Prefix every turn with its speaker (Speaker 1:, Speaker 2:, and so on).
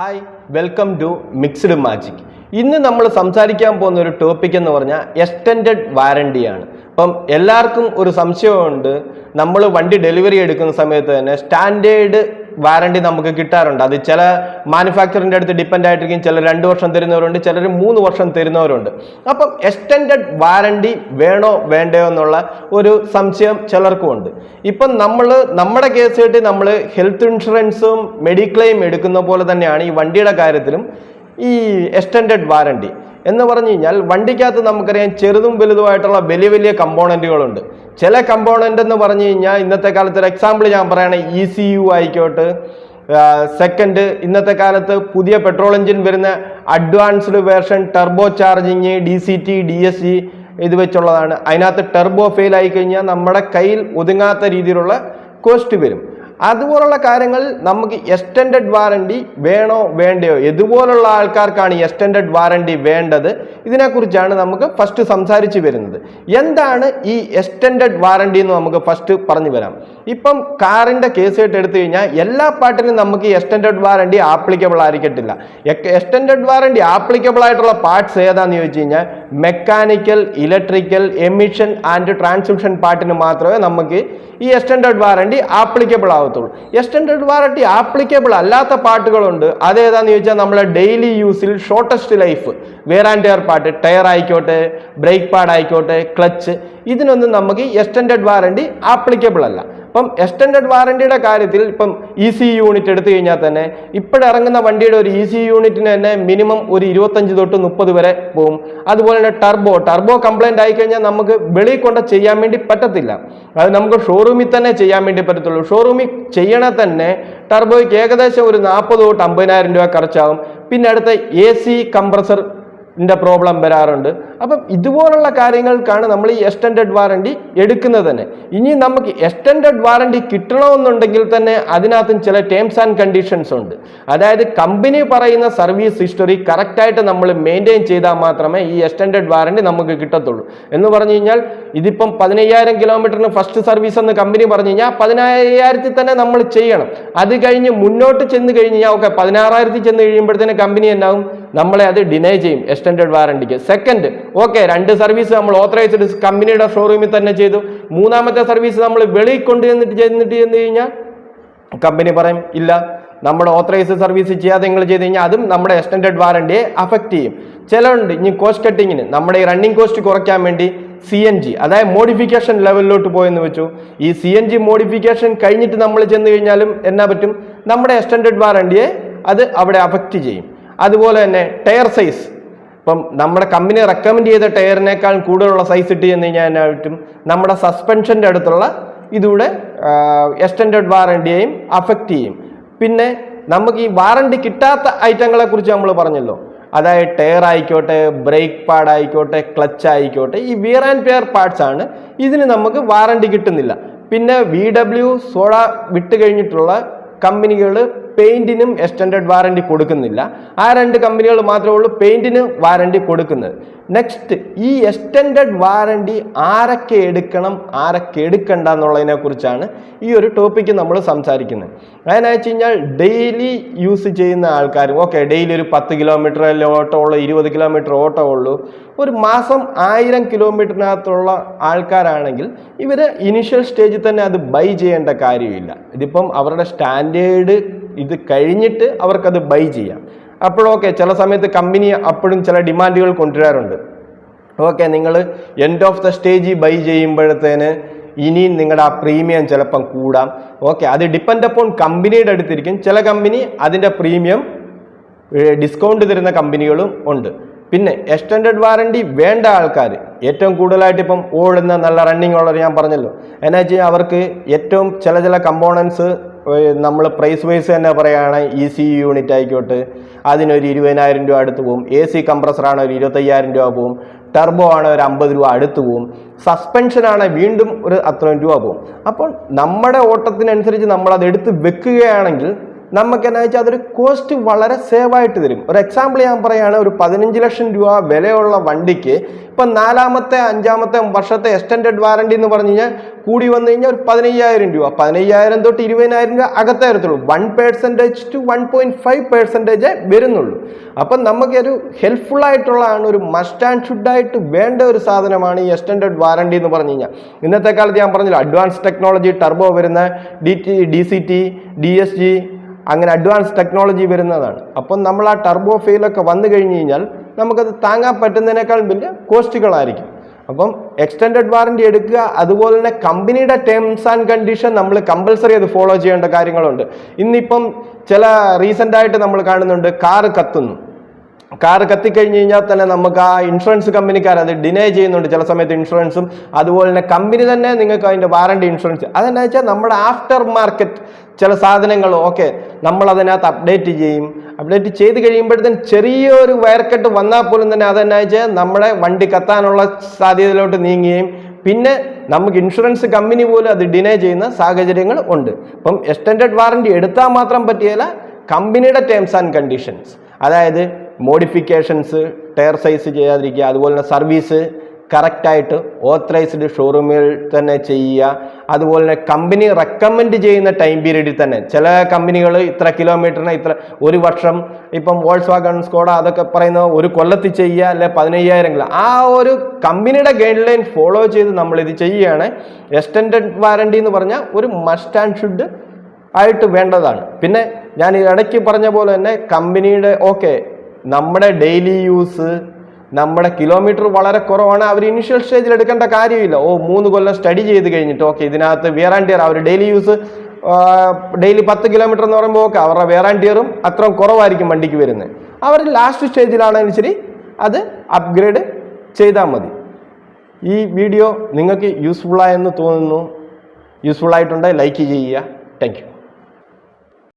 Speaker 1: Hi welcome to mixed magic. ഇന്ന് നമ്മൾ സംസാരിക്കാൻ പോകുന്ന ഒരു ടോപ്പിക് എന്ന് പറഞ്ഞാൽ എക്സ്റ്റൻഡഡ് വാറണ്ടിയാണ്. അപ്പം എല്ലാവർക്കും ഒരു സംശയമുണ്ട്, നമ്മൾ വണ്ടി ഡെലിവറി എടുക്കുന്ന സമയത്ത് തന്നെ സ്റ്റാൻഡേർഡ് വാറണ്ടി നമുക്ക് കിട്ടാറുണ്ട്. അത് ചില മാനുഫാക്ചറിൻ്റെ അടുത്ത് ഡിപ്പെൻഡ് ആയിട്ടിരിക്കും. ചിലർ 2 വർഷം തരുന്നവരുണ്ട്, ചിലർ 3 വർഷം തരുന്നവരുണ്ട്. അപ്പം എക്സ്റ്റൻഡഡ് വാറണ്ടി വേണോ വേണ്ടയോ എന്നുള്ള ഒരു സംശയം ചിലർക്കും ഉണ്ട്. ഇപ്പം നമ്മുടെ കേസ് കേട്ട് നമ്മൾ ഹെൽത്ത് ഇൻഷുറൻസും മെഡിക്ലെയിം എടുക്കുന്ന പോലെ തന്നെയാണ് ഈ വണ്ടിയുടെ കാര്യത്തിലും ഈ എക്സ്റ്റൻഡഡ് വാറണ്ടി എന്ന് പറഞ്ഞു കഴിഞ്ഞാൽ വണ്ടിക്കകത്ത് നമുക്കറിയാം ചെറുതും വലുതുമായിട്ടുള്ള വലിയ വലിയ കമ്പോണൻറ്റുകളുണ്ട്. ചില കമ്പോണൻ്റ് എന്ന് പറഞ്ഞു കഴിഞ്ഞാൽ ഇന്നത്തെ കാലത്ത് ഒരു എക്സാമ്പിൾ ഞാൻ പറയുകയാണെങ്കിൽ ECU ആയിക്കോട്ടെ, സെക്കൻഡ് ഇന്നത്തെ കാലത്ത് പുതിയ പെട്രോൾ എഞ്ചിൻ വരുന്ന advanced version turbo charging DCT DSG ഇത് വെച്ചുള്ളതാണ്. അതിനകത്ത് ടർബോ ഫെയിൽ ആയി കഴിഞ്ഞാൽ നമ്മുടെ കയ്യിൽ ഒതുങ്ങാത്ത രീതിയിലുള്ള കോസ്റ്റ് വരും. അതുപോലുള്ള കാര്യങ്ങൾ നമുക്ക് എക്സ്റ്റൻഡഡ് വാറണ്ടി വേണോ വേണ്ടയോ, ഇതുപോലുള്ള ആൾക്കാർക്കാണ് എക്സ്റ്റൻഡഡ് വാറണ്ടി വേണ്ടത്. ഇതിനെക്കുറിച്ചാണ് നമുക്ക് ഫസ്റ്റ് സംസാരിച്ച് വരുന്നത്. എന്താണ് ഈ എക്സ്റ്റൻഡഡ് വാറണ്ടി എന്ന് നമുക്ക് ഫസ്റ്റ് പറഞ്ഞു വരാം. ഇപ്പം കാറിൻ്റെ കേസ് ആയിട്ട് എടുത്തു കഴിഞ്ഞാൽ എല്ലാ പാർട്ടിനും നമുക്ക് എക്സ്റ്റൻഡഡ് വാറണ്ടി ആപ്ലിക്കബിൾ ആയിരിക്കത്തില്ല. എക്സ്റ്റൻഡഡ് വാറണ്ടി ആപ്ലിക്കബിൾ ആയിട്ടുള്ള പാർട്സ് ഏതാണെന്ന് ചോദിച്ചു കഴിഞ്ഞാൽ mechanical, electrical, emission and transmission പാർട്ടിന് മാത്രമേ നമുക്ക് ഈ എക്സ്റ്റൻഡഡ് വാറണ്ടി ആപ്ലിക്കബിൾ ആവത്തുള്ളൂ. എക്സ്റ്റൻഡഡ് വാറണ്ടി ആപ്ലിക്കബിൾ അല്ലാത്ത പാർട്ടുകളുണ്ട്. അതേതാന്ന് ചോദിച്ചാൽ നമ്മളെ ഡെയിലി യൂസിൽ shortest life wear and tear part, tyre ആയിക്കോട്ടെ, ബ്രേക്ക് പാഡ് ആയിക്കോട്ടെ, ക്ലച്ച്, ഇതിനൊന്നും നമുക്ക് എക്സ്റ്റൻഡഡ് വാറണ്ടി ആപ്ലിക്കബിൾ അല്ല. അപ്പം എക്സ്റ്റൻഡഡ് വാറണ്ടിയുടെ കാര്യത്തിൽ ഇപ്പം ECU യൂണിറ്റ് എടുത്തു കഴിഞ്ഞാൽ തന്നെ ഇപ്പോഴിറങ്ങുന്ന വണ്ടിയുടെ ഒരു ECU യൂണിറ്റിന് തന്നെ മിനിമം ഒരു 25 തൊട്ട് 30 വരെ പോകും. അതുപോലെ തന്നെ ടർബോ കംപ്ലൈൻറ്റ് ആയിക്കഴിഞ്ഞാൽ നമുക്ക് വെളിയിൽ കൊണ്ട് ചെയ്യാൻ വേണ്ടി പറ്റത്തില്ല. അത് നമുക്ക് ഷോറൂമിൽ തന്നെ ചെയ്യാൻ വേണ്ടി പറ്റത്തുള്ളൂ. ഷോറൂമിൽ ചെയ്യണ തന്നെ ടർബോയ്ക്ക് ഏകദേശം ഒരു 40 തൊട്ട് 50,000 രൂപ ఖర్చాവും. പിന്നെ അടുത്ത AC കംപ്രസർ പ്രോബ്ലം വരാറുണ്ട്. അപ്പം ഇതുപോലുള്ള കാര്യങ്ങൾക്കാണ് നമ്മൾ ഈ എക്സ്റ്റൻഡഡ് വാറണ്ടി എടുക്കുന്നത് തന്നെ. ഇനി നമുക്ക് എക്സ്റ്റൻഡഡ് വാറണ്ടി കിട്ടണമെന്നുണ്ടെങ്കിൽ തന്നെ അതിനകത്തും ചില ടേംസ് ആൻഡ് കണ്ടീഷൻസ് ഉണ്ട്. അതായത് കമ്പനി പറയുന്ന സർവീസ് ഹിസ്റ്ററി കറക്റ്റായിട്ട് നമ്മൾ മെയിൻറ്റെയിൻ ചെയ്താൽ മാത്രമേ ഈ എക്സ്റ്റൻഡഡ് വാറണ്ടി നമുക്ക് കിട്ടത്തുള്ളൂ. എന്ന് പറഞ്ഞു കഴിഞ്ഞാൽ ഇതിപ്പം 15,000 കിലോമീറ്ററിന് ഫസ്റ്റ് സർവീസ് എന്ന് കമ്പനി പറഞ്ഞു കഴിഞ്ഞാൽ 15,000 തന്നെ നമ്മൾ ചെയ്യണം. അത് കഴിഞ്ഞ് മുന്നോട്ട് ചെന്ന് കഴിഞ്ഞ് കഴിഞ്ഞാൽ 16,000 ചെന്ന് കഴിയുമ്പോഴത്തേന് കമ്പനി എന്നാവും, നമ്മളെ അത് ഡിനൈ ചെയ്യും എക്സ്റ്റൻഡഡ് വാറണ്ടിക്ക്. സെക്കൻഡ്, 2 സർവീസ് നമ്മൾ ഓത്തറൈസ്ഡ് കമ്പനിയുടെ ഷോറൂമിൽ തന്നെ ചെയ്തു. 3ാമത്തെ സർവീസ് നമ്മൾ വെളിയിൽ ചെന്ന് കഴിഞ്ഞാൽ കമ്പനി പറയും ഇല്ല, നമ്മുടെ ഓത്തറൈസ്ഡ് സർവീസ് ചെയ്യാതെ നിങ്ങൾ ചെയ്ത് കഴിഞ്ഞാൽ അതും നമ്മുടെ എക്സ്റ്റൻഡഡ് വാറണ്ടിയെ അഫക്റ്റ് ചെയ്യും. ചിലരുണ്ട് ഇനി കോസ്റ്റ് കട്ടിങ്ങിന് നമ്മുടെ ഈ റണ്ണിങ് കോസ്റ്റ് കുറയ്ക്കാൻ വേണ്ടി CNG അതായത് മോഡിഫിക്കേഷൻ ലെവലിലോട്ട് പോയെന്ന് വെച്ചു. ഈ CNG മോഡിഫിക്കേഷൻ കഴിഞ്ഞിട്ട് നമ്മൾ ചെന്ന് കഴിഞ്ഞാലും എന്നാ പറ്റും, നമ്മുടെ എക്സ്റ്റൻഡഡ് വാറണ്ടിയെ അത് അവിടെ അഫക്റ്റ് ചെയ്യും. അതുപോലെ തന്നെ ടയർ സൈസ്, ഇപ്പം നമ്മുടെ കമ്പനി റെക്കമെൻഡ് ചെയ്ത ടയറിനേക്കാൾ കൂടുതലുള്ള സൈസ് ഇട്ട് ചെന്ന് കഴിഞ്ഞാൽ എന്നാ പറ്റും, നമ്മുടെ സസ്പെൻഷൻ്റെ അടുത്തുള്ള ഇതൂടെ എക്സ്റ്റൻഡഡ് വാറണ്ടിയെയും അഫക്റ്റ് ചെയ്യും. പിന്നെ നമുക്ക് ഈ വാറണ്ടി കിട്ടാത്ത ഐറ്റങ്ങളെ കുറിച്ച് നമ്മൾ പറഞ്ഞല്ലോ. അതായത് ടയർ ആയിക്കോട്ടെ, ബ്രേക്ക് പാഡ് ആയിക്കോട്ടെ, ക്ലച്ച് ആയിക്കോട്ടെ, ഈ വിയർ ആൻഡ് ടെയർ പാർട്സ് ആണ്. ഇതിന് നമുക്ക് വാറണ്ടി കിട്ടുന്നില്ല. പിന്നെ VW സോഡ വിട്ട് കഴിഞ്ഞിട്ടുള്ള കമ്പനികൾ പെയിന്റിനും എക്സ്റ്റൻഡഡ് വാറണ്ടി കൊടുക്കുന്നില്ല. ആ 2 കമ്പനികൾ മാത്രമേ ഉള്ളൂ പെയിന്റിന് വാറണ്ടി കൊടുക്കുന്നത്. നെക്സ്റ്റ്, ഈ എക്സ്റ്റൻഡഡ് വാറണ്ടി ആരൊക്കെ എടുക്കണം ആരൊക്കെ എടുക്കണ്ട എന്നുള്ളതിനെ കുറിച്ചാണ് ഈ ഒരു ടോപ്പിക്ക് നമ്മൾ സംസാരിക്കുന്നത്. അതെന്ന് വെച്ച് കഴിഞ്ഞാൽ ഡെയിലി യൂസ് ചെയ്യുന്ന ആൾക്കാരും ഡെയിലി ഒരു 10 കിലോമീറ്റർ ഓട്ടോ ഉള്ളൂ, 20 കിലോമീറ്റർ ഓട്ടോ ഉള്ളൂ, ഒരു മാസം 1000 കിലോമീറ്ററിനകത്തുള്ള ആൾക്കാരാണെങ്കിൽ ഇവർ ഇനിഷ്യൽ സ്റ്റേജിൽ തന്നെ അത് ബൈ ചെയ്യേണ്ട കാര്യമില്ല. ഇതിപ്പം അവരുടെ സ്റ്റാൻഡേർഡ് ഇത് കഴിഞ്ഞിട്ട് അവർക്കത് ബൈ ചെയ്യാം. അപ്പോഴൊക്കെ ചില സമയത്ത് കമ്പനി അപ്പോഴും ചില ഡിമാൻഡുകൾ കൊണ്ടുവരാറുണ്ട്. നിങ്ങൾ end of the stage buy ചെയ്യുമ്പോഴത്തേന് ഇനിയും നിങ്ങളുടെ ആ പ്രീമിയം ചിലപ്പം കൂടാം. അത് ഡിപ്പെൻഡ് അപ്പോൺ കമ്പനിയുടെ അടുത്തിരിക്കും. ചില കമ്പനി അതിൻ്റെ പ്രീമിയം ഡിസ്കൗണ്ട് തരുന്ന കമ്പനികളും ഉണ്ട്. പിന്നെ എക്സ്റ്റൻഡഡ് വാറണ്ടി വേണ്ട ആൾക്കാർ ഏറ്റവും കൂടുതലായിട്ട് ഇപ്പം ഓടുന്ന നല്ല റണ്ണിങ് ഉള്ളത് ഞാൻ പറഞ്ഞല്ലോ. എന്നാ വെച്ചാൽ അവർക്ക് ഏറ്റവും ചില കമ്പോണൻസ് നമ്മൾ പ്രൈസ് വൈസ് തന്നെ പറയുകയാണെങ്കിൽ ECU യൂണിറ്റ് ആയിക്കോട്ടെ, അതിനൊരു 20,000 രൂപ അടുത്ത് പോകും. AC കംപ്രസറാണ് ഒരു 25,000 രൂപ പോകും. ടർബോ ആണ് ഒരു 50 രൂപ അടുത്ത് പോകും. സസ്പെൻഷനാണ് വീണ്ടും ഒരു അത്രയും രൂപ പോകും. അപ്പോൾ നമ്മുടെ ഓട്ടത്തിനനുസരിച്ച് നമ്മളത് എടുത്ത് വെക്കുകയാണെങ്കിൽ നമുക്ക് എന്നാ വെച്ചാൽ അതൊരു കോസ്റ്റ് വളരെ സേവ് ആയിട്ട് തരും. ഒരു എക്സാമ്പിൾ ഞാൻ പറയുകയാണ്, ഒരു 15 ലക്ഷം രൂപ വിലയുള്ള വണ്ടിക്ക് ഇപ്പം 4-ാമത്തെ 5-ാമത്തെ വർഷത്തെ എക്സ്റ്റൻഡഡ് വാറണ്ടി എന്ന് പറഞ്ഞു കഴിഞ്ഞാൽ കൂടി വന്നു കഴിഞ്ഞാൽ ഒരു 15,000 രൂപ, 15,000 തൊട്ട് 20,000 രൂപ അകത്തേ വരത്തുള്ളൂ. 1% to 1.5% വരുന്നുള്ളൂ. അപ്പം നമുക്കൊരു ഹെൽപ്ഫുൾ ആയിട്ടുള്ളതാണ്, ഒരു മസ്റ്റ് ആൻഡ് ഷുഡ് ആയിട്ട് വേണ്ട ഒരു സാധനമാണ് ഈ എക്സ്റ്റൻഡഡ് വാറണ്ടി എന്ന് പറഞ്ഞു കഴിഞ്ഞാൽ. ഇന്നത്തെ കാലത്ത് ഞാൻ പറഞ്ഞില്ല, അഡ്വാൻസ് ടെക്നോളജി ടർബോ വരുന്ന DCT, DSG അങ്ങനെ അഡ്വാൻസ് ടെക്നോളജി വരുന്നതാണ്. അപ്പം നമ്മൾ ആ ടർബോ ഫെയിലൊക്കെ വന്നു കഴിഞ്ഞ് കഴിഞ്ഞാൽ നമുക്കത് താങ്ങാൻ പറ്റുന്നതിനേക്കാൾ വലിയ കോസ്റ്റുകളായിരിക്കും. അപ്പം എക്സ്റ്റൻഡഡ് വാറണ്ടി എടുക്കുക. അതുപോലെ തന്നെ കമ്പനിയുടെ ടേംസ് ആൻഡ് കണ്ടീഷൻ നമ്മൾ കമ്പൽസറി അത് ഫോളോ ചെയ്യേണ്ട കാര്യങ്ങളുണ്ട്. ഇന്നിപ്പം ചില റീസെൻ്റ് ആയിട്ട് നമ്മൾ കാണുന്നുണ്ട്, കാറ് കത്തിക്കഴിഞ്ഞ് കഴിഞ്ഞാൽ തന്നെ നമുക്ക് ആ ഇൻഷുറൻസ് കമ്പനിക്കാർ അത് ഡിനേ ചെയ്യുന്നുണ്ട് ചില സമയത്ത് ഇൻഷുറൻസും. അതുപോലെ തന്നെ കമ്പനി തന്നെ നിങ്ങൾക്ക് അതിൻ്റെ വാറണ്ടി ഇൻഷുറൻസ് അതെന്നാ വെച്ചാൽ നമ്മുടെ ആഫ്റ്റർ മാർക്കറ്റ് ചില സാധനങ്ങൾ ഓക്കെ നമ്മൾ അതിനകത്ത് അപ്ഡേറ്റ് ചെയ്യും. അപ്ഡേറ്റ് ചെയ്ത് കഴിയുമ്പോഴത്തേന് ചെറിയൊരു വയർ കട്ട് വന്നാൽ പോലും തന്നെ അതെന്നാ വെച്ചാൽ നമ്മുടെ വണ്ടി കത്താനുള്ള സാധ്യതയിലോട്ട് നീങ്ങുകയും പിന്നെ നമുക്ക് ഇൻഷുറൻസ് കമ്പനി പോലും അത് ഡിനേ ചെയ്യുന്ന സാഹചര്യങ്ങൾ ഉണ്ട്. അപ്പം എക്സ്റ്റൻഡഡ് വാറണ്ടി എടുത്താൽ മാത്രം പറ്റിയല്ല, കമ്പനിയുടെ ടേംസ് ആൻഡ് കണ്ടീഷൻസ്, അതായത് മോഡിഫിക്കേഷൻസ്, ടയർ സൈസ് ചെയ്യാതിരിക്കുക, അതുപോലെ തന്നെ സർവീസ് കറക്റ്റായിട്ട് ഓത്തറൈസ്ഡ് ഷോറൂമിൽ തന്നെ ചെയ്യുക. അതുപോലെ തന്നെ കമ്പനി റെക്കമെൻഡ് ചെയ്യുന്ന ടൈം പീരീഡിൽ തന്നെ, ചില കമ്പനികൾ ഇത്ര കിലോമീറ്ററിന് ഇത്ര 1 വർഷം, ഇപ്പം വോൾസ്വാഗൺ, സ്കോഡ അതൊക്കെ പറയുന്ന 1 കൊല്ലത്തിൽ ചെയ്യുക, അല്ലെ 15,000 ആ ഒരു കമ്പനിയുടെ ഗൈഡ് ലൈൻ ഫോളോ ചെയ്ത് നമ്മളിത് ചെയ്യുകയാണ്. എക്സ്റ്റൻഡഡ് വാറണ്ടി എന്ന് പറഞ്ഞാൽ ഒരു മസ്റ്റ് ആൻഡ് ഷുഡ് ആയിട്ട് വേണ്ടതാണ്. പിന്നെ ഞാൻ ഇടയ്ക്ക് പറഞ്ഞ പോലെ തന്നെ കമ്പനിയുടെ നമ്മുടെ ഡെയിലി യൂസ്, നമ്മുടെ കിലോമീറ്റർ വളരെ കുറവാണ്, അവർ ഇനിഷ്യൽ സ്റ്റേജിൽ എടുക്കേണ്ട കാര്യമില്ല. 3 കൊല്ലം സ്റ്റഡി ചെയ്ത് കഴിഞ്ഞിട്ട് ഇതിനകത്ത് വിയർ ആൻഡ് ടിയർ, അവർ ഡെയിലി യൂസ് ഡെയിലി 10 കിലോമീറ്റർ എന്ന് പറയുമ്പോൾ അവരുടെ വിയർ ആൻഡ് ടിയറും അത്രയും കുറവായിരിക്കും വണ്ടിക്ക് വരുന്നത്. അവർ ലാസ്റ്റ് സ്റ്റേജിലാണെങ്കിൽ ശരി അത് അപ്ഗ്രേഡ് ചെയ്താൽ മതി. ഈ വീഡിയോ നിങ്ങൾക്ക് യൂസ്ഫുള്ളായെന്ന് തോന്നുന്നു. യൂസ്ഫുൾ ആയിട്ടുണ്ടെങ്കിൽ ലൈക്ക് ചെയ്യുക. Thank you.